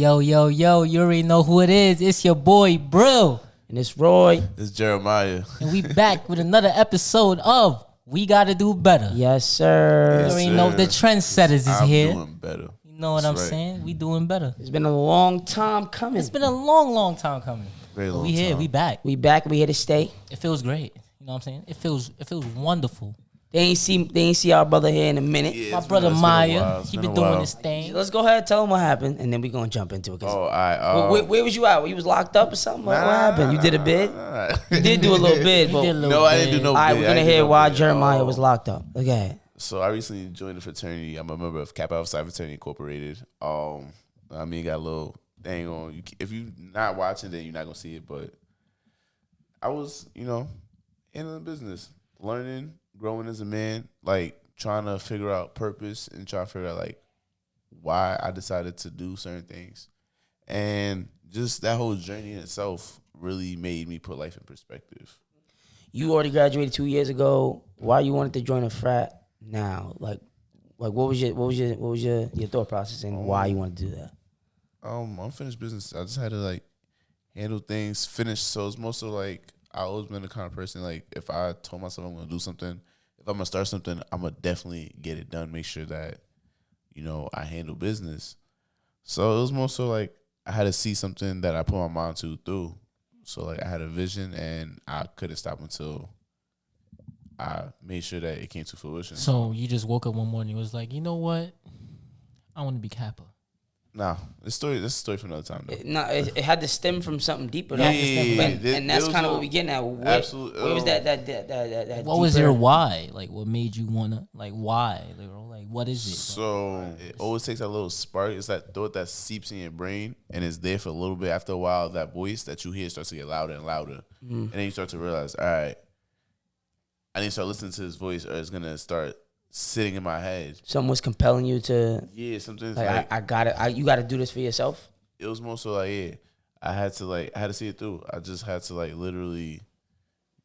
Yo, you already know who it is. It's your boy, Brill. And it's Roy. It's Jeremiah. And we back with another episode of We Gotta Do Better. Yes, sir. You already know the trendsetters is I'm here. doing better. You know what I'm saying? We doing better. It's been a long time coming. It's been a long time coming. Very But long we here, time. we back. We back. We here to stay. It feels great. You know what I'm saying? It feels wonderful. They ain't see our brother here in a minute. Yeah, My it's brother been a Maya, while. It's he been been a doing while. his thing. Let's go ahead, tell him what happened, and then we gonna jump into it. Oh, I. Where was you at? You was locked up or something? What happened? You did a bid? You did do a little bid, but No, I didn't do no all right, bid. we're I gonna didn't do hear no why bid. Jeremiah was locked up. Okay. So I recently joined a fraternity. I'm a member of Kappa Alpha Psi Fraternity Incorporated. I mean, got a little thing on. If you not watching, then you're not gonna see it. But I was, handling business, learning, growing as a man, like trying to figure out purpose and trying to figure out like why I decided to do certain things, and just that whole journey in itself really made me put life in perspective. You already graduated 2 years ago. Why you wanted to join a frat now? Like what was your thought process and why you wanted to do that? Unfinished business. I just had to like handle things, finish. So it's most of like I always been the kind of person like if I told myself I'm gonna do something, if I'm gonna start something, I'm gonna definitely get it done. Make sure that I handle business. So it was more so like I had to see something that I put my mind to through. So like I had a vision and I couldn't stop until I made sure that it came to fruition. So you just woke up one morning and was like, you know what? I want to be Kappa. Nah, this is a story for another time though. It had to stem from something deeper. Yeah, And that's kind of what we getting at. Absolutely. Where was that What was deeper- your why? Like, what made you wanna? Like, why? Like, what is it? So it always takes that little spark. It's that thought that seeps in your brain and it's there for a little bit. After a while, that voice that you hear starts to get louder and louder. And then you start to realize, all right, I need to start listening to this voice or it's going to start sitting in my head. Something was compelling you to Something like I got it. You got to do this for yourself. it was more so like, I had to see it through. I just had to like literally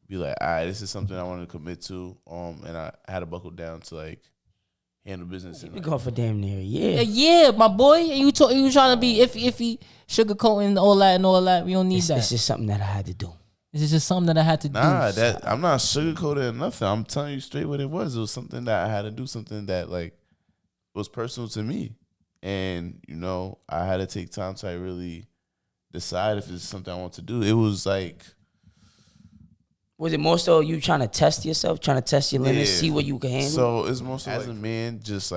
be like, all right, this is something I want to commit to. And I had to buckle down to like handle business. We And, going for damn near a year. Yeah, my boy. And you trying to be iffy, sugarcoating all that. We don't need that. It's just something that I had to do. This is just something that I had to do. I'm not sugarcoating or nothing. I'm telling you straight what it was. It was something that I had to do, something that like was personal to me. And, I had to take time to like, really decide if it's something I want to do. It was like, Was it more so you trying to test yourself, trying to test your limits, Yeah. see what you can handle? so it's mostly as a man, just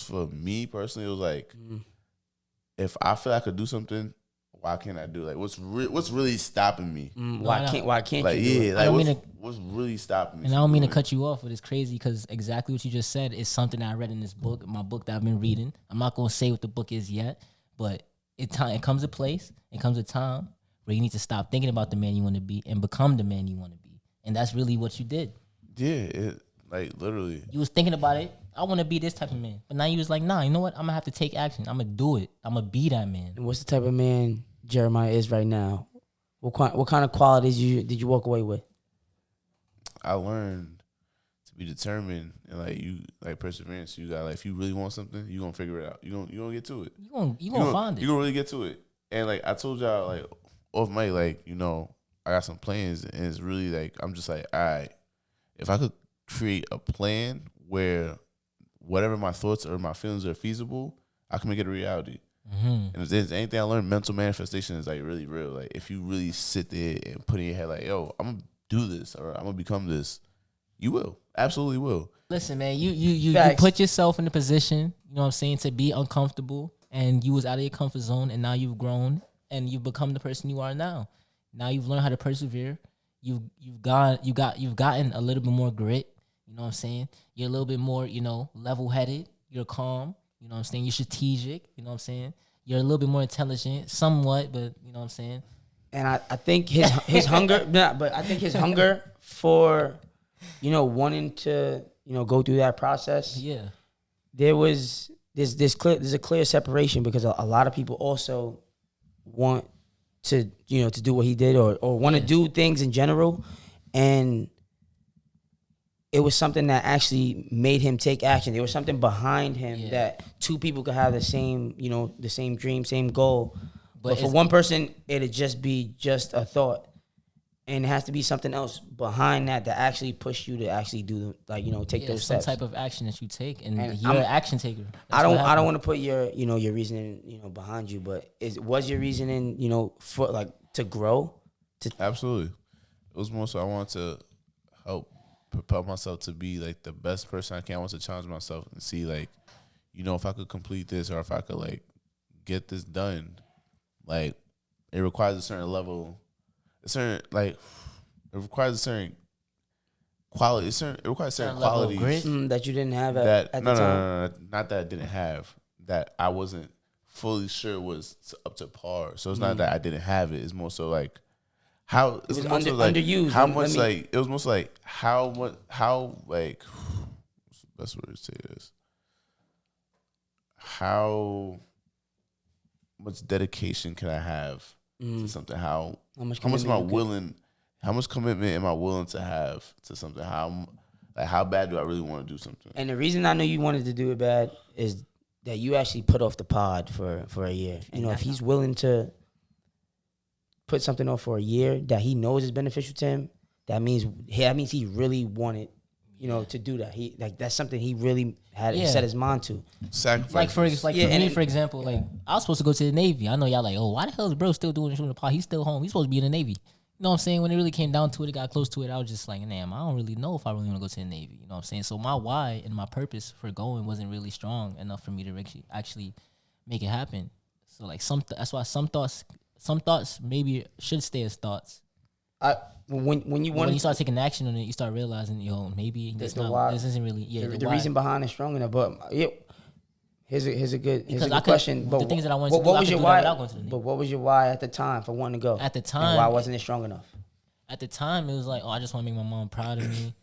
for me personally, it was like, if I feel I could do something, why can't I do it? Like, what's really stopping me? Why can't Like, you do it? like, don't mean what's really stopping me? And I from don't mean to doing it? cut you off, but it's crazy because exactly what you just said is something that I read in this book, my book that I've been reading. I'm not gonna say what the book is yet, but it comes a place, it comes a time where you need to stop thinking about the man you want to be and become the man you want to be, and that's really what you did. Yeah, like literally. You was thinking about it. I want to be this type of man, but now you was like, nah, you know what? I'm gonna have to take action. I'm gonna do it. I'm gonna be that man. And what's the type of man Jeremiah is right now? What kind of qualities did you walk away with? I learned to be determined and like perseverance. You got if you really want something, you gonna figure it out. You gonna get to it. You gonna find it. You gonna really get to it. And like I told y'all, like off mic, I got some plans, and it's really like I'm just like, all right, if I could create a plan where whatever my thoughts or my feelings are feasible, I can make it a reality. And if there's anything I learned, mental manifestation is like really real. Like if you really sit there and put in your head like, yo, I'm gonna do this or I'm gonna become this, you will. Absolutely will. Listen, man, you Facts. put yourself in a position, you know what I'm saying, to be uncomfortable, and you was out of your comfort zone, and now you've grown and you've become the person you are now. Now you've learned how to persevere. You've gotten a little bit more grit. You know what I'm saying? You're a little bit more, level headed. You're calm. You know what I'm saying? You're strategic. You know what I'm saying? You're a little bit more intelligent, somewhat, but you know what I'm saying? And I think his hunger, but I think his hunger for, wanting to, go through that process. Yeah. There's a clear separation because a lot of people also want to to do what he did or want to do things in general, and it was something that actually made him take action. There was something behind him Yeah. that two people could have the same, the same dream, same goal. But for it's- one person, it'd just be just a thought. And it has to be something else behind that actually push you to actually do, take those some steps. type of action that you take, and And you're an action taker. I don't want to put your reasoning behind you, but was your reasoning for like to grow? Absolutely. It was more so I wanted to help propel myself to be like the best person I can. I want to challenge myself and see like, if I could complete this or if I could like get this done. Like it requires a certain level, it requires a certain quality. It requires certain level of qualities grit. That you didn't have at that the time. no, not that I didn't have, that I wasn't fully sure was up to par. So it's not that I didn't have it. It's more so like how was more so like underused. how Let much me- like it was most like how much like what's the best way to say this? How much dedication can I have to something? How much am I willing? How much commitment am I willing to have to something? How bad do I really want to do something? And the reason I know you wanted to do it bad is that you actually put off the pod for a year. If he's willing to put something off for a year that he knows is beneficial to him, that means he really wanted, to do that. That's something he really had set his mind to. Sacrifice. Like for Yeah, me, and- for example, like I was supposed to go to the Navy. I know y'all like, oh, why the hell is bro still doing the pod? He's still home. He's supposed to be in the Navy. You know what I'm saying? When it really came down to it, it got close to it. I was just like, damn, I don't really know if I really want to go to the Navy. You know what I'm saying? So my why and my purpose for going wasn't really strong enough for me to actually make it happen. So like that's why some thoughts maybe should stay as thoughts. When you When want you start taking action on it, you start realizing, maybe this isn't really the why. reason behind it strong enough. But here's a good Because question. the But things that I wanted to do, what I was could your do that why? without going to the Navy. But what was your why at the time for wanting to go? At the And time, why wasn't it strong enough? At the time, it was like, I just want to make my mom proud of me.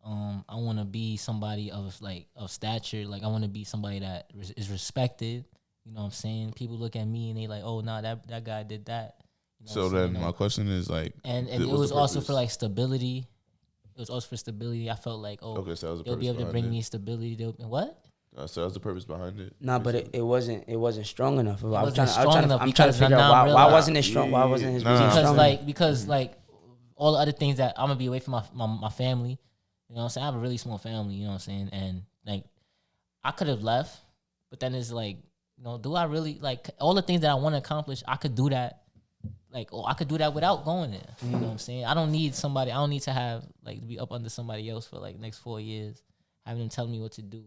I want to be somebody of stature. Like I want to be somebody that is respected. You know what I'm saying? People look at me and they like, oh, nah, that guy did that. You know So what I'm then saying? my question is like, and it what's was the also purpose? for like stability. It was also for stability. I felt like, Okay, so that was the they'll be purpose able to bring behind me stability. What? so that's the purpose behind it. Nah, but it wasn't strong enough. I'm wasn't trying strong enough I'm trying to because figure now out I'm why realizing- wasn't it strong? Why wasn't his Nah. reason Because strong enough? like all the other things that I'm gonna be away from my family. You know what I'm saying? I have a really small family. You know what I'm saying? And like I could have left, but then it's like, do I really like all the things that I want to accomplish? I could do that. Like, I could do that without going there. You know what I'm saying? I don't need somebody. I don't need to have like to be up under somebody else for like next 4 years, having them tell me what to do,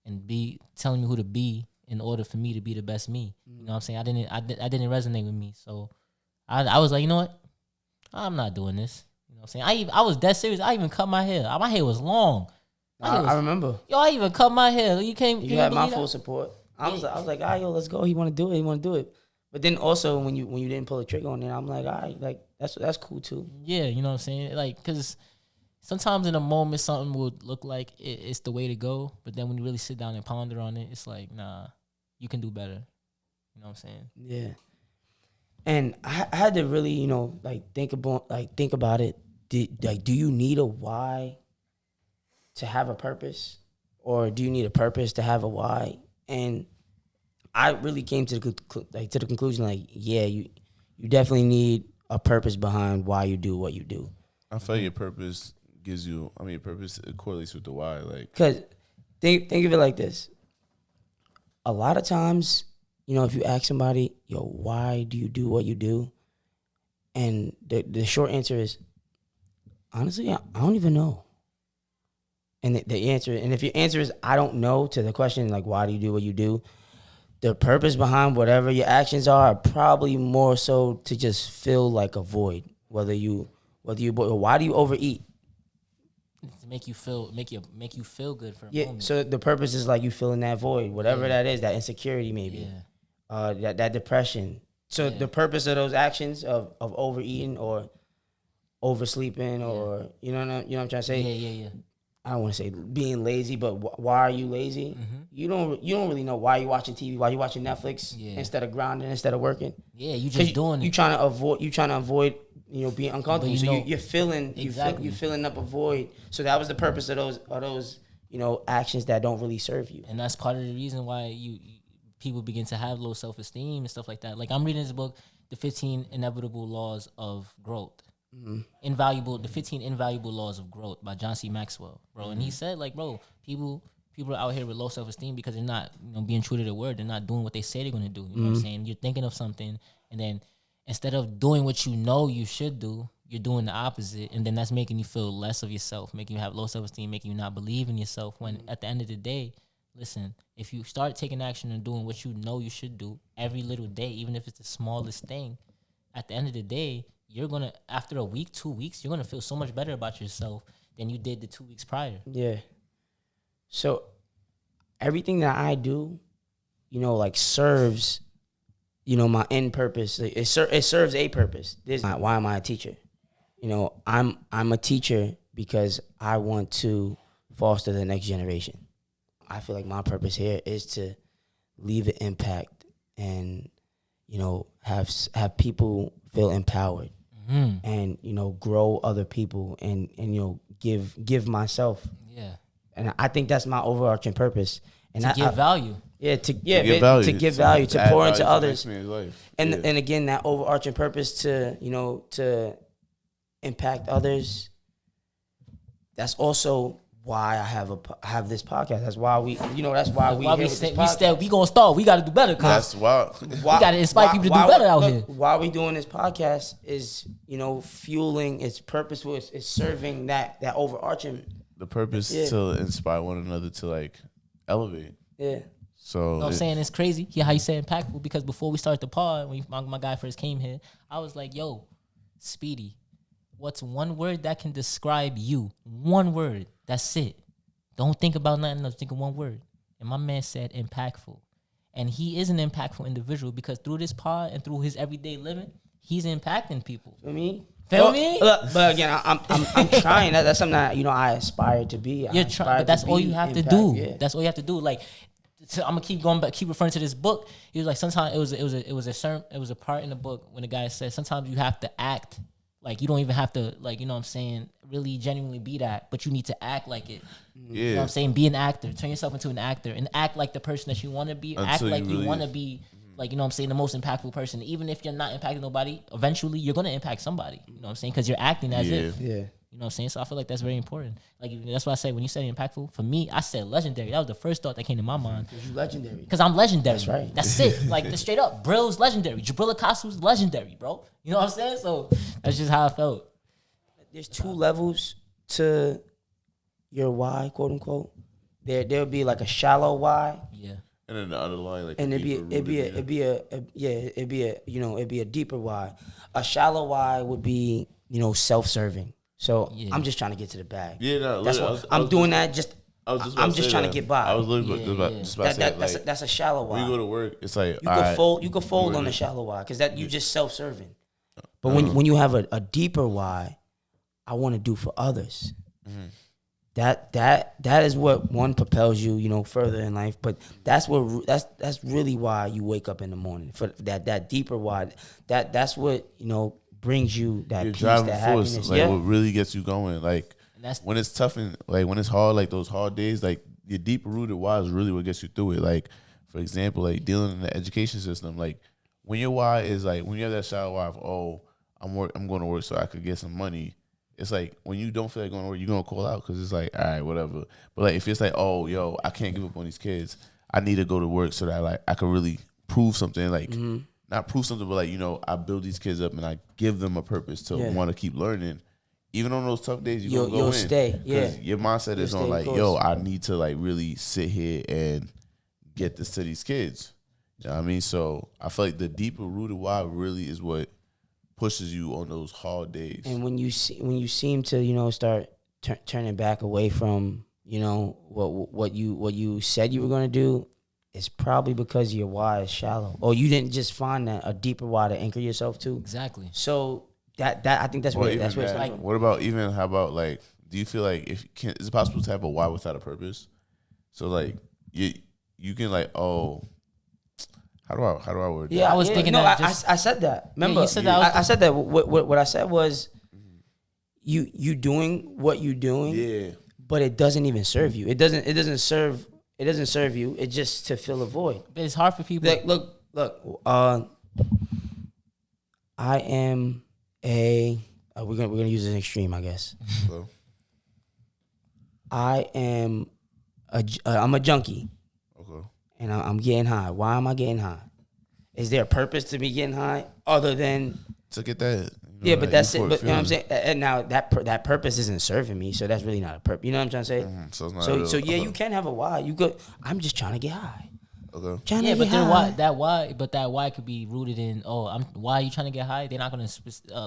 and be telling me who to be in order for me to be the best me. You know what I'm saying? I didn't resonate with me, so I was like, you know what? I'm not doing this. You know what I'm saying? I was dead serious. I even cut my hair. My hair was long. I remember I even cut my hair. You can't. you had my full support. I was like, yo, let's go. He want to do it. He want to do it. But then also when you didn't pull the trigger on it, I'm like, all right, like that's cool too. Yeah, you know what I'm saying? Like, because sometimes in a moment something would look like it's the way to go, but then when you really sit down and ponder on it, it's like, nah, you can do better. You know what I'm saying? Yeah. And I had to really, think about it. Do you need a why to have a purpose, or do you need a purpose to have a why? And I really came to the conclusion, like, yeah, you definitely need a purpose behind why you do what you do. I feel your purpose gives you. I mean, your purpose correlates with the why. Like, Because think of it like this. A lot of times, if you ask somebody, yo, why do you do what you do? And the short answer is, honestly, I don't even know. And the answer, and if your answer is, I don't know, to the question, like, why do you do what you do? The purpose behind whatever your actions are probably more so to just fill like a void. Whether you, why do you overeat? To make you feel good for a Yeah. moment. So the purpose is like you filling that void, whatever that is, that insecurity maybe, that depression. So the purpose of those actions of overeating or oversleeping or you know what I'm trying to say. Yeah. I don't want to say being lazy, but why are you lazy? You don't really know why you're watching TV, why you're watching Netflix instead of grinding, instead of working. Yeah, you just doing You it. trying to avoid being uncomfortable. But So you know- you're feeling Exactly. you're filling up a void. So that was the purpose of those actions that don't really serve you. And that's part of the reason why people begin to have low self-esteem and stuff like that. Like I'm reading this book, The 15 Inevitable Laws of Growth. The 15 Invaluable Laws of Growth by John C. Maxwell, bro. And he said, like, bro, people are out here with low self-esteem because they're not, being true to their word. They're not doing what they say they're going to do. You know what I'm saying? You're thinking of something, and then instead of doing what you know you should do, you're doing the opposite, and then that's making you feel less of yourself, making you have low self-esteem, making you not believe in yourself. When at the end of the day, listen, if you start taking action and doing what you know you should do every little day, even if it's the smallest thing, at the end of the day, you're gonna, after a week, 2 weeks, you're gonna feel so much better about yourself than you did the 2 weeks prior. Yeah. So everything that I do, like serves, my end purpose. It serves a purpose. Why am I a teacher? I'm a teacher because I want to foster the next generation. I feel like my purpose here is to leave an impact and, have people feel empowered and, grow other people and give myself. Yeah. And I think that's my overarching purpose. And To give value. Yeah, To give value, to add pour value into the others. next man's life. And Yeah. and again, that overarching purpose to impact others. That's also why I have this podcast. That's why we here with this podcast. We gonna start. We gotta do better. That's why. We gotta inspire people to do better out here. Why we doing this podcast is fueling. It's purposeful. It's serving that overarching. The purpose Yeah. to inspire one another to like elevate. Yeah. So You know what I'm saying? It's crazy. Yeah, how you say impactful? Because before we start the pod, when my guy first came here, I was like, yo, Speedy, what's one word that can describe you? One word. That's it. Don't think about nothing else. Think of one word. And my man said impactful. And he is an impactful individual because through this pod and through his everyday living, he's impacting people. Feel me? Feel me? But again, I'm trying. That's something that I aspire to be. You're trying, but that's all you have to do. That's all you have to do. Like, I'm gonna keep going back, keep referring to this book. He was like, sometimes it was a part in the book when the guy said sometimes you have to act like you don't even have to, like, you know what I'm saying, really genuinely be that, but you need to act like it. Yeah. You know what I'm saying? Be an actor. Turn yourself into an actor and act like the person that you want to be. Act like you want to be, like, you know what I'm saying, the most impactful person. Even if you're not impacting nobody, eventually you're going to impact somebody. You know what I'm saying? Because you're acting as if. Yeah. You know what I'm saying? So I feel like that's very important. Like, that's why I say when you said impactful, for me, I said legendary. That was the first thought that came to my mind. You legendary. Because I'm legendary. That's right. That's it. Like, straight up, Brill's legendary. Jabril Akasu's legendary, bro. You know what I'm saying? So that's just how I felt. There's two levels to your why, quote unquote. There'll be like a shallow why. Yeah. And then the underlying, like, And it'd be a deeper why. A shallow why would be, self-serving. So Yeah. I'm just trying to get to the bag. Yeah, no, That's literally, what I'm doing. That just I'm just trying to get by. I was literally Yeah, just about to say that. That's a shallow why. When you go to work, it's like You could fold on a shallow why because that you just self-serving. But when you have a deeper why, I want to do for others. Mm-hmm. That is what one propels you, further in life. But that's really why you wake up in the morning, for that deeper why. That's what brings you that your peace, driving that force, happiness. like Yeah. what really gets you going. Like And that's when it's tough and like when it's hard, like those hard days, like your deeper rooted why is really what gets you through it. Like, for example, like dealing in the education system, like when your why is like when you have that shallow why of I'm going to work so I could get some money. It's like when you don't feel like going to work, you're gonna call out because it's like, all right, whatever. But like if it's like, I can't give up on these kids. I need to go to work so that like I can really prove something. Like not prove something, but like I build these kids up and I give them a purpose to want to keep learning. Even on those tough days, you'll go in. Stay. Yeah. Your mindset is You'll on stay like, close. I need to like really sit here and get this to these kids. You know what I mean? So I feel like the deeper rooted why really is what pushes you on those hard days. And when you seem to start turning back away from what you said you were going to do, it's probably because your why is shallow, or you didn't just find a deeper why to anchor yourself to. exactly. So that I think that's what it's like. What about how about like, do you feel like is it possible to have a why without a purpose? So like you can like, how How do I word that? Yeah, I was thinking no, that I said that. Remember, you said that. I said that. What I said was, you doing what you're doing, Yeah. but it doesn't even serve you. It doesn't serve you. It's just to fill a void. But it's hard for people. Like, look. I am a. We're gonna use an extreme, I guess. So, I'm a junkie, okay. and I'm getting high. Why am I getting high? Is there a purpose to me getting high other than? To get that. Yeah, but that's it. But you know what I'm saying. And now that purpose isn't serving me, so that's really not a purpose. You know what I'm trying to say? Mm-hmm. So it's not. So yeah, you can have a why. You go. I'm just trying to get high. Okay. Trying Yeah, to but get then high. that why could be rooted in why are you trying to get high? They're not gonna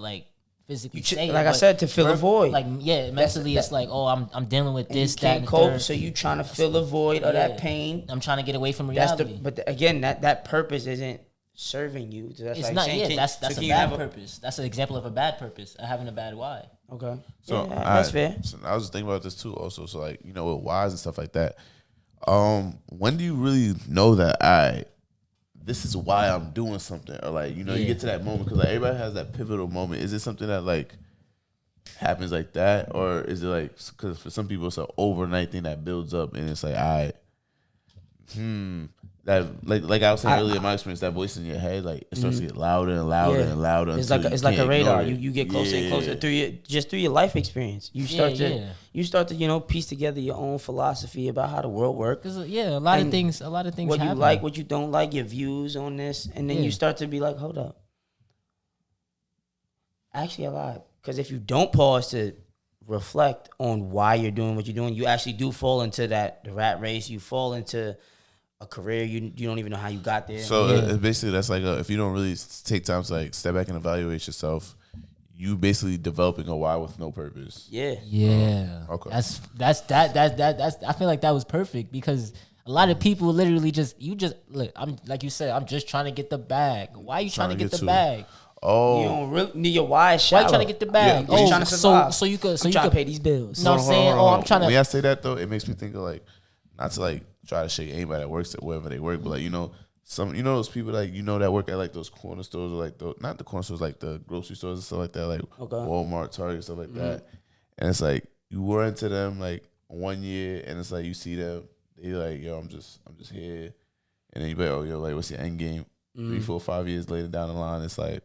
like physically say it, like I but said, to fill a void. Like mentally it's like I'm dealing with And this, you that, can't and the cope, third. so you trying to fill a void of Yeah. that pain. I'm trying to get away from That's reality. again, that purpose isn't serving you. So that's It's like not. saying, Yeah, can- that's so a can you bad have purpose. That's an example of a bad purpose. Having a bad why. Okay, So yeah, that's fair. So I was just thinking about this too. Also, so like with whys and stuff like that. When do you really know that this is why I'm doing something, or like you get to that moment because like everybody has that pivotal moment. Is it something that like happens like that, or is it like because for some people it's an overnight thing that builds up and it's like that like I was saying earlier in my experience, that voice in your head like it starts to get louder and louder Yeah. and louder. It's until like you it's like a can't radar. ignore it. You get closer and closer through your life experience. You Yeah, start to piece together your own philosophy about how the world works. Because a lot of And things What happen. you like, what you don't like, your views on this, and then Yeah. you start to be like, hold up. Actually, I lied. Because if you don't pause to reflect on why you're doing what you're doing, you actually do fall into the rat race. You fall into a career you don't even know how you got there. So Yeah. basically, that's like if you don't really take time to like step back and evaluate yourself, you basically developing a why with no purpose. Yeah. Yeah. Okay. That's I feel like that was perfect because a lot of people literally look, I'm like you said, I'm just trying to get the bag. Why are you trying to get the to- bag? Oh, You don't really need your why is Why shallow. you trying to get the bag? Yeah, you're trying to survive. so you could I'm trying to pay these bills. No, I'm saying, I'm trying to. When I say that though, it makes me think of like not to like try to shake anybody that works at wherever they work, but like some those people like that work at like those corner stores or like not the corner stores, like the grocery stores and stuff like that, like Okay. Walmart, Target, stuff like that. And it's like you were into them like 1 year, and it's like you see them, they like yo, I'm just here, and then you be like, oh yo, like what's your end game? 3, 4, 5 years later down the line, it's like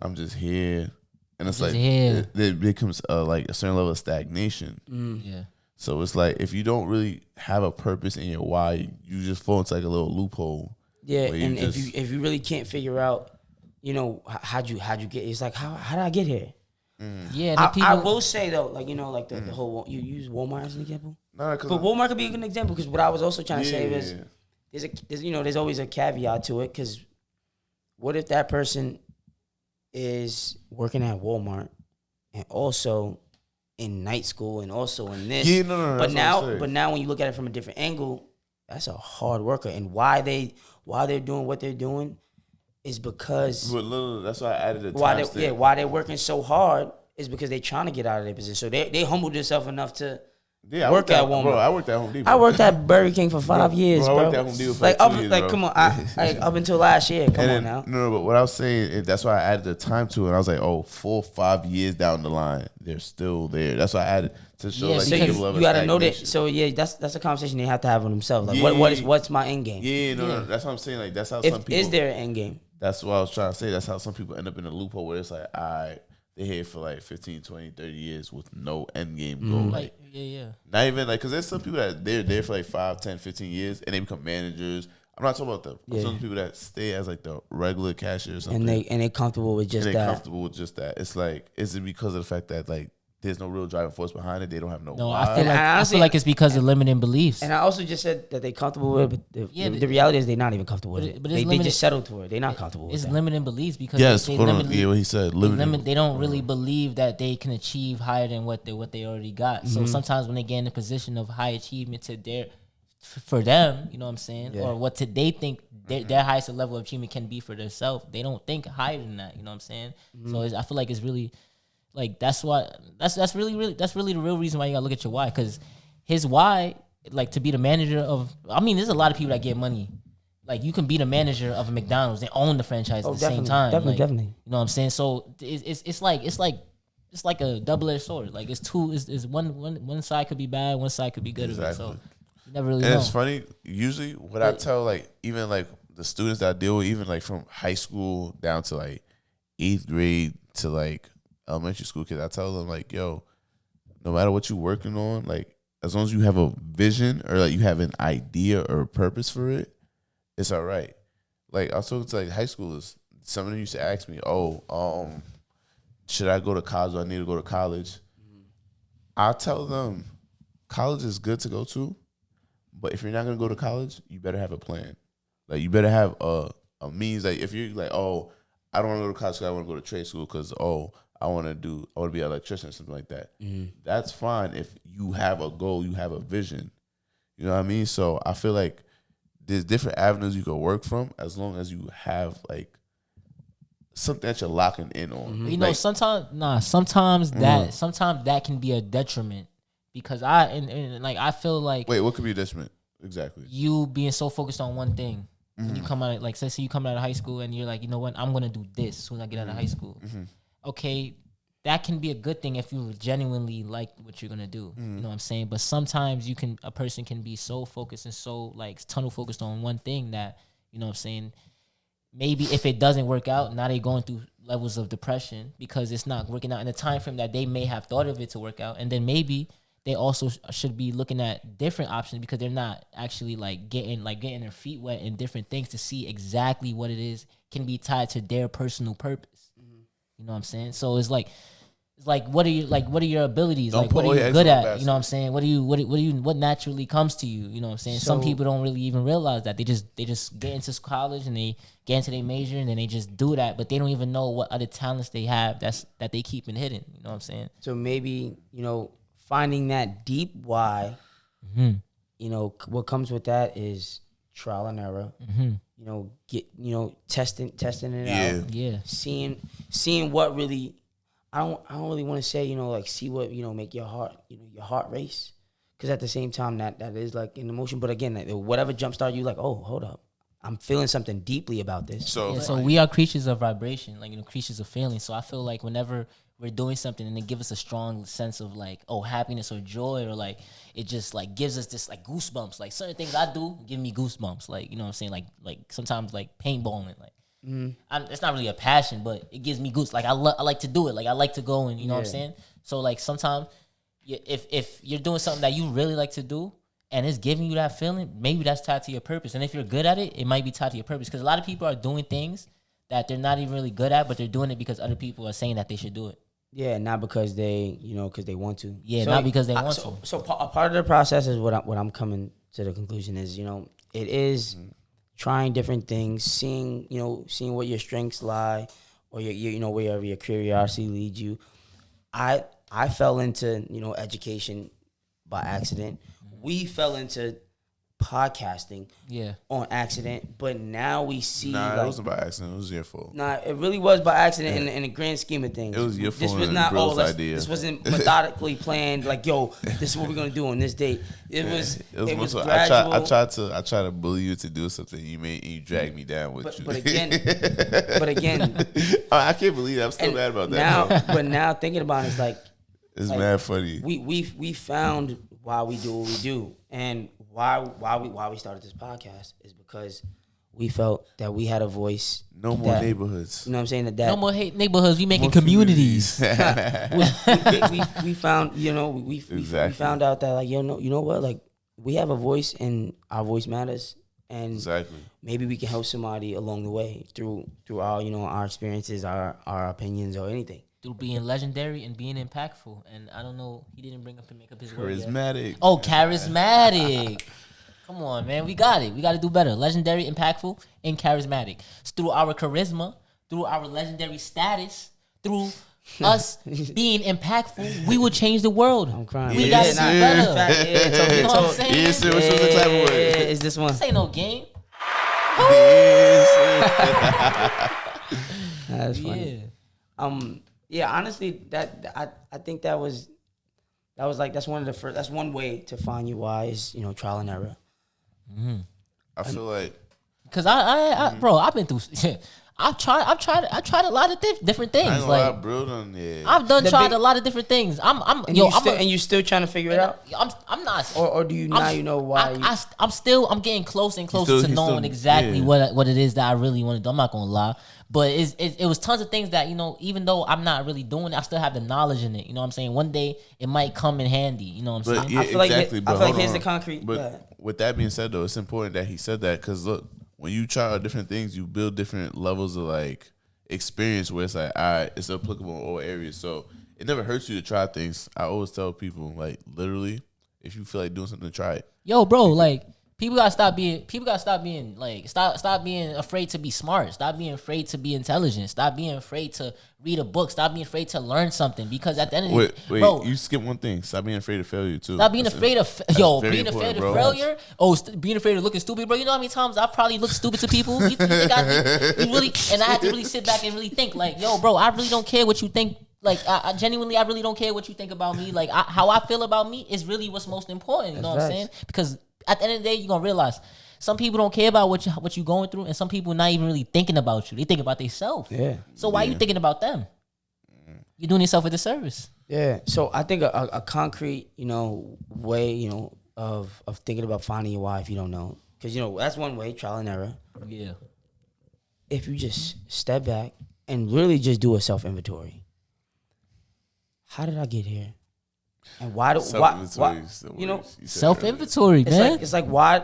I'm just here, and it's Just like here. it becomes like a certain level of stagnation. Yeah. So it's like if you don't really have a purpose in your why, you just fall into like a little loophole. Yeah, where you and just- if you really can't figure out, how'd you get? It's like how did I get here? Yeah. I will say though, like like the whole you use Walmart as an example, Nah, cause but Walmart could be a good example because what I was also trying to say was yeah. there's always a caveat to it because what if that person is working at Walmart and also in night school and also in this, Yeah, no, that's what I'm saying. but now when you look at it from a different angle, that's a hard worker, and why they're doing what they're doing is because But look, that's why I added a why timestamp. why they're working so hard is because they're trying to get out of their position. So they humbled themselves enough to Yeah, I work at Walmart. Bro, I worked at Home Depot. I worked at Burger King for 5 years, bro, I bro. worked at Home Depot for like like up, 2 years, like bro. come on, up until last year. Come And on then, now. no, but what I was saying, that's why I added the time to it. And I was like, 4 or 5 years down the line, they're still there. That's why I added to show Yeah, like So the because level of you gotta know that. stagnation. So yeah, that's a conversation they have to have with themselves. Like, Yeah. what's my end game? Yeah, no, Yeah. no, that's what I'm saying. Like that's how some If people. is there an end game? That's what I was trying to say. That's how some people end up in a loophole where it's like, they're here for like 15, 20, 30 years with no end game goal. Like, yeah. not even like, because there's some people that they're there for like 5, 10, 15 years and they become managers. I'm not talking about them. I'm talking people that stay as like the regular cashier or something. And they comfortable with just and they're that. comfortable with just that. It's like, is it because of the fact that like there's no real driving force behind it? They don't have no. No, why? I feel And like I honestly- feel like it's because of limiting beliefs. And I also just said that they comfortable with it, but Yeah, the reality is they're not even comfortable with but it. it's They limited- just settled for it. They're not comfortable with It's that. limiting beliefs because Yes, they hold on. limited- Yeah, what he said. Limited. They don't really believe that they can achieve higher than what they already got. Mm-hmm. So sometimes when they get in a position of high achievement for them, you know what I'm saying, Yeah. or what they think their highest level of achievement can be for themselves, they don't think higher than that. You know what I'm saying? Mm-hmm. So I feel like it's really like that's really the real reason why you gotta look at your why, because his why, like to be the manager of. I mean, there's a lot of people that get money like you can be the manager of a McDonald's and own the franchise at the same time. Definitely. You know what I'm saying? So it's like a double-edged sword. Like it's two. Is one side could be bad, one side could be good. Exactly. Of it, so you never really And know. it's funny. Usually, what I tell like even like the students that I deal with, even like from high school down to like 8th grade to like elementary school kids, I tell them like, yo, no matter what you're working on, like as long as you have a vision or like you have an idea or a purpose for it, it's all right. Like I was talking to like high schoolers. Some of them used to ask me, should I go to college or I need to go to college? I tell them college is good to go to, but if you're not gonna go to college, you better have a plan. Like you better have a means. Like if you're like, oh, I don't want to go to college because I want to go to trade school because I want to be an electrician or something like that. That's fine if you have a goal, you have a vision. You know what I mean? So I feel like there's different avenues you can work from as long as you have like something that you're locking in on. You know, Like, sometimes that can be a detriment because I feel like wait, what could be a detriment? Exactly. you being so focused on one thing. When you come out of, like, say you come out of high school and you're like, you know what, I'm gonna do this when I get out of high school. Okay, that can be a good thing if you genuinely like what you're gonna do. You know what I'm saying? But sometimes a person can be so focused and so like tunnel focused on one thing that, you know what I'm saying, maybe if it doesn't work out, now they're going through levels of depression because it's not working out in the time frame that they may have thought of it to work out. And then maybe they also should be looking at different options because they're not actually like getting their feet wet in different things to see exactly what it is can be tied to their personal purpose. You know what I'm saying? So it's like what are your abilities? Don't Like what put are all you your good eggs in one at? You know what I'm saying? What naturally comes to you? You know what I'm saying? Some So- people don't really even realize that they just get into college and they get into their major and then they just do that, but they don't even know what other talents they have that they keep hidden. You know what I'm saying? So maybe, finding that deep why, what comes with that is trial and error. Testing it Yeah. out. Yeah. Seeing what really, I don't really want to say, like see what, make your heart race. Cause at the same time that is like an emotion. But again, like, whatever jumpstart you like, oh, hold up. I'm feeling something deeply about this. So, So we are creatures of vibration, like, creatures of feeling. So I feel like whenever we're doing something and it gives us a strong sense of like, happiness or joy, or like it just like gives us this like goosebumps. Like certain things I do give me goosebumps. Like, you know what I'm saying? Like sometimes like paintballing, like it's not really a passion, but it gives me goose. Like I like to do it. Like I like to go and you know what I'm saying? So like sometimes if you're doing something that you really like to do, and it's giving you that feeling, maybe that's tied to your purpose. And if you're good at it, it might be tied to your purpose. Because a lot of people are doing things that they're not even really good at, but they're doing it because other people are saying that they should do it. Yeah, not because they, because they want to. Yeah, not because they want to. So a part of the process is what I'm coming to the conclusion is, it is trying different things, seeing what your strengths lie, or your wherever your curiosity leads you. I fell into education by accident. We fell into podcasting on accident, but now we see it wasn't by accident. It was your fault. Nah, it really was by accident in the grand scheme of things. It was your fault. This was and not Brill's idea. idea. This wasn't methodically planned. Like, yo, this is what we're gonna do on this date. It was gradual. I tried to bully you to do something. You dragged me down with you. But again, I can't believe that. I'm still mad about that. Now thinking about it, it's like mad funny. We found why we do what we do, and why we started this podcast is because we felt that we had a voice. No more neighborhoods. You know what I'm saying? That No more hate neighborhoods. We making communities. we found, we found out that like, you know what, like we have a voice and our voice matters, and maybe we can help somebody along the way through our our experiences, our opinions, or anything. Through being legendary and being impactful. And I don't know, he didn't make up his word yet. Charismatic. Oh, charismatic. Come on, man. We got it. We got to do better. Legendary, impactful, and charismatic. It's through our charisma, through our legendary status, through us being impactful, we will change the world. I'm crying. We got to do better. You know what I'm saying? Yes, sir. Which was the type of word? Is this one? This ain't no game. That's funny. Yeah, honestly, that I think that was like that's one of the first. That's one way to find your why is trial and error. I feel like Cause bro, I've been through. I've tried a lot of different things. I ain't gonna Like lie, bro, done, yeah. I've The tried big- a lot of different things. And you still trying to figure it out, I'm not. or do you now you know why? I'm getting closer and closer to he's knowing still- exactly yeah. what it is that I really want to do. I'm not gonna lie, but it was tons of things that, you know, even though I'm not really doing it, I still have the knowledge in it. You know what I'm saying? One day it might come in handy. You know what I'm But saying? yeah, I feel like exactly. I But feel like hold here's on. the concrete. But Yeah. with that being said, though, it's important that he said that because look, when you try out different things, you build different levels of like experience where it's like, all right, it's applicable in all areas. So it never hurts you to try things. I always tell people, like, literally, if you feel like doing something, try it. Yo, bro, like people gotta stop being like stop being afraid to be smart. Stop being afraid to be intelligent. Stop being afraid to read a book. Stop being afraid to learn something. Because at the end of the day, Wait, bro, you skip one thing. Stop being afraid of failure too. stop being That's afraid of very being important, afraid of bro. failure. Being afraid of looking stupid, bro. You know how many times I've probably looked stupid to people. You think you really? And I had to really sit back and really think, like, yo, bro, I really don't care what you think. Like, I genuinely, I really don't care what you think about me. Like, how I feel about me is really what's most important. You know what I'm That's saying? Because at the end of the day, you're gonna realize some people don't care about what you going through, and some people not even really thinking about you. They think about themselves. Yeah. So why you thinking about them? You're doing yourself a disservice. Yeah. So I think a concrete, you know, way, you know, of thinking about finding your why if you don't know, because you know that's one way, trial and error. Yeah. If you just step back and really just do a self inventory. How did I get here? And why do Self-inventory is the you know, worst. You said Self earlier. inventory, man. it's like why?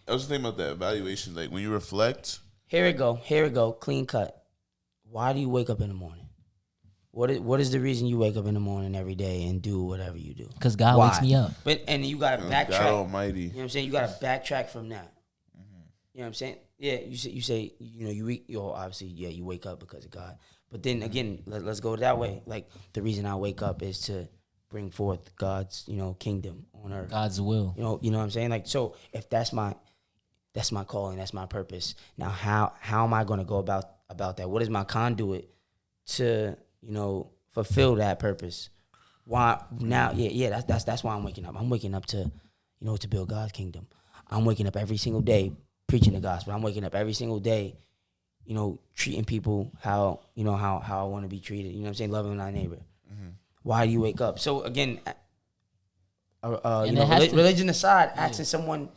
I was just thinking about that evaluation. Like when you reflect, Here we go, clean cut. Why do you wake up in the morning? What is the reason you wake up in the morning every day and do whatever you do? Because God Why? wakes me up. But and you gotta backtrack. God Almighty. You know what I'm saying? You gotta backtrack from that. You know what I'm saying? Yeah, you say you know you obviously you wake up because of God. But then again, let's go that way. Like the reason I wake up is to bring forth God's kingdom on earth. God's will. You know what I'm saying? Like so, if that's my calling, that's my purpose. Now how am I gonna go about that? What is my conduit to fulfill that purpose? Why now? Yeah. That's why I'm waking up. I'm waking up to to build God's kingdom. I'm waking up every single day preaching the gospel. I'm waking up every single day, treating people how I want to be treated. You know what I'm saying? Loving my neighbor. Mm-hmm. Why do you wake up? So again, And it has to- religion aside, asking someone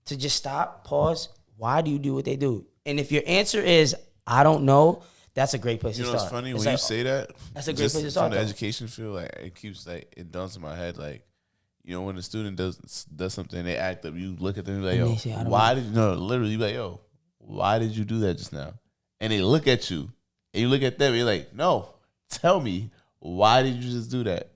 to just stop, pause. Why do you do what they do? And if your answer is I don't know, that's a great place You to know start. what's funny? It's When like, you say that, that's a great just place to start, from the though. education field, like it keeps like it dawns in my head, like when a student does something, they act up. You look at them like, And yo, they say, I don't why did you know? Literally, you be like, yo, why did you do that just now? And they look at you, and you look at them, and you're like, no, tell me, why did you just do that?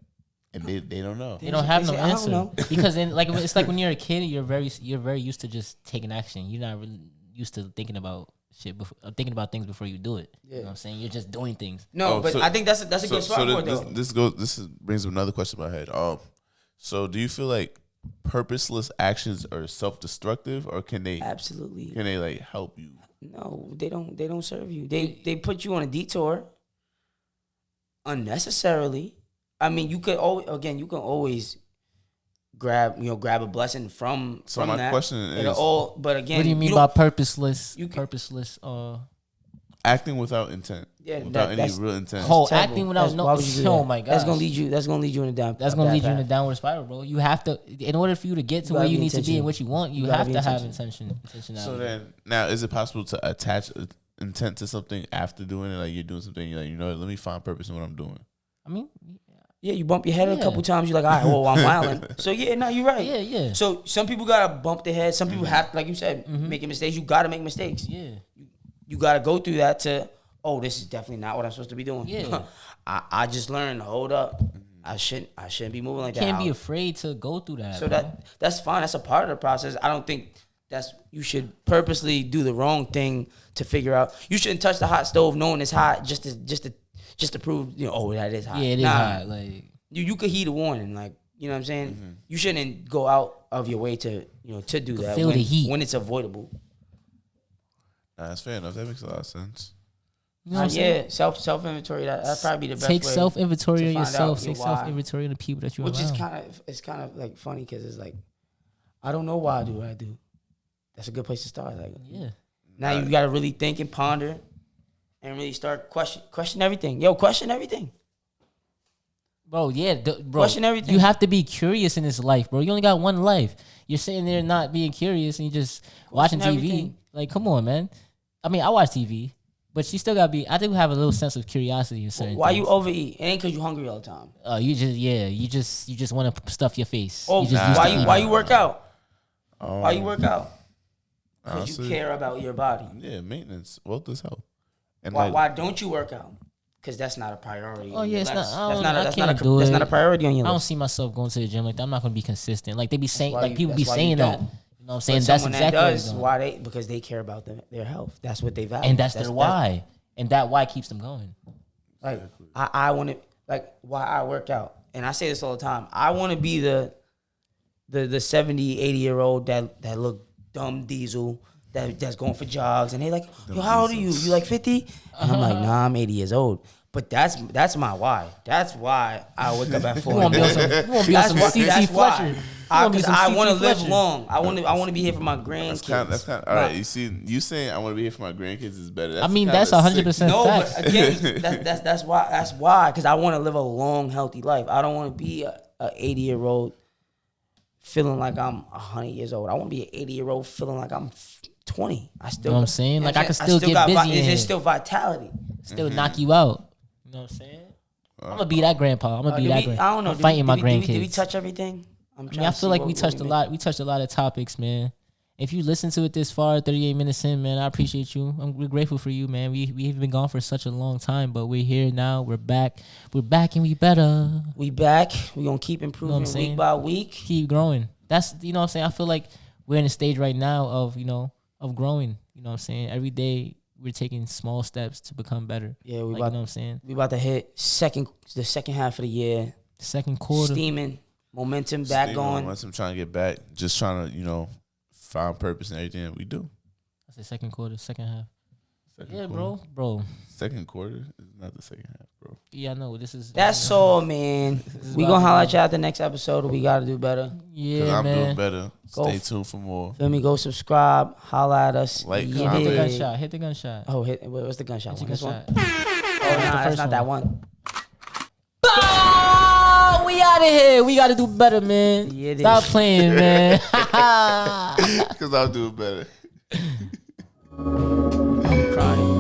And they don't know. They don't have They no say, I don't answer know. because it's like when you're a kid, you're very used to just taking action. You're not really used to thinking about shit thinking about things before you do it. You know what I'm saying? You're just doing things. No, Oh, but so- I think that's a good spot for it, though. This brings up another question in my head. So do you feel like purposeless actions are self-destructive, or can they Absolutely. like help you? No, they don't serve you. They put you on a detour unnecessarily. I mean, you can always grab a blessing from So from my that. question It'll is- all, but again, What do you mean don't- by purposeless? you can- Purposeless. Acting without intent, Yeah, without any that's- real intent. Oh, terrible. acting without That's- no. why would you do Oh that? my god. That's gonna lead you in a down. That's gonna bad lead you in a path. downward spiral, bro. You have to, in order for you to get to You where gotta you be need to be and intentional. what you want, you You gotta have be to have intentional. intentionality. So then, now is it possible to attach intent to something after doing it? Like you're doing something, you're like, let me find purpose in what I'm doing. I mean, Yeah, you bump your head a Yeah. couple times. You're like, all right, well, I'm wilding. So yeah, no, you're right. yeah. So some people gotta bump their head. Some people have, like you said, making mistakes. You gotta make mistakes. Yeah. You gotta go through that to, oh, this is definitely not what I'm supposed to be doing. Yeah. I just learned. Hold up, I shouldn't be moving like that. Can't be I'll- afraid to go through that. So bro. that's fine. That's a part of the process. I don't think you should purposely do the wrong thing to figure out. You shouldn't touch the hot stove knowing it's hot just to prove oh, that is hot. Yeah, it is Nah. hot. Like, You could heed a warning, like you know what I'm saying. You shouldn't go out of your way to to do that feel when, the heat. when it's avoidable. Nah, that's fair enough. That makes a lot of sense. you know what I'm saying? Yeah, self inventory. That'd probably be the best Take way. self inventory to of find yourself. out your Take why. self inventory of the people that you're Which is around. kind of like funny because it's like I don't know why I do what I do. That's a good place to start. Like Yeah. Now you gotta really think and ponder, and really start question everything. Yo, question everything. Bro, yeah, bro. Question everything. You have to be curious in this life, bro. You only got one life. You're sitting there not being curious and you just watching TV. everything. Like, come on, man. I mean, I watch TV, but you still gotta be. I think we have a little sense of curiosity in certain. Why things. you overeat? It ain't because you hungry all the time. You just want to stuff your face. Oh, You just used to eating. why you work out? Why you work out? Because Honestly, you care about your body. Yeah, maintenance, wealth is health. And Why don't you work out? Because that's not a priority. Oh on yeah, your it's life. not. That's I not can't do that's it. not a priority on your I don't list. see myself going to the gym like that. I'm not gonna be consistent. Like they be saying, why like you- people be that's why you saying that. don't. You know what I'm saying? But That's someone exactly that what does it's doing. why because they care about their health. That's what they value. And that's their why. And that why keeps them going. Like I want to like why I work out, and I say this all the time. I want to be the 70, 80-year-old that look dumb diesel that's going for jogs, and they like, yo, how old are you? You like 50? And I'm like, nah, I'm 80 years old. But that's my why. That's why I wake up at 4. You want to be on some, you want to be on some CC Fletcher. You wanna be Because some I CC want to live Fletcher. long. I want to be here for my grandkids. That's kind of all right. You see, you saying I want to be here for my grandkids is better. That's I mean, kinda that's sick. 100% No, facts. but again, that's why. Because I want to live a long, healthy life. I don't want to be a 80-year-old feeling like I'm 100 years old. I want to be an 80-year-old feeling like I'm 20. I still, You know what I'm saying? Like, I can still get got busy in There's here. still vitality. Still knock you out. You know what I'm saying? I'm gonna be that grandpa. I'm gonna be that grandpa. I don't know. I'm fighting my grandkids. Did we touch everything? I mean, I feel like we touched a lot. We touched a lot of topics, man. If you listen to it this far, 38 minutes in, man, I appreciate you. We're grateful for you, man. We've been gone for such a long time, but we're here now. We're back. We're back and we better. We back. We gonna keep improving saying? week by week. Keep growing. That's, you know what I'm saying? I feel like we're in a stage right now of, of growing. You know what I'm saying? Every day we're taking small steps to become better. Yeah, you know what I'm saying? We about to hit the second half of the year. Second quarter. Steaming. Momentum back going. Momentum trying to get back. Just trying to, find purpose in everything that we do. I said second quarter, second half. Second Yeah, quarter. bro. Second quarter is not the second half, bro. Yeah, I know. This is. That's all, man. We gonna holler at you at the next episode. We gotta do better. Yeah, I'm man. doing better. Go Stay tuned for more. Feel me? Go subscribe. Holla at us. Like, Hit the comment. gunshot. Hit the gunshot. Oh, what's the gunshot Hit the one? This one? gunshot. Oh, nah, that's first not one. that one. Oh, we out of here. We got to do better, man. Yeah, it Stop is. playing, man. Because I'll do it better. I'm crying.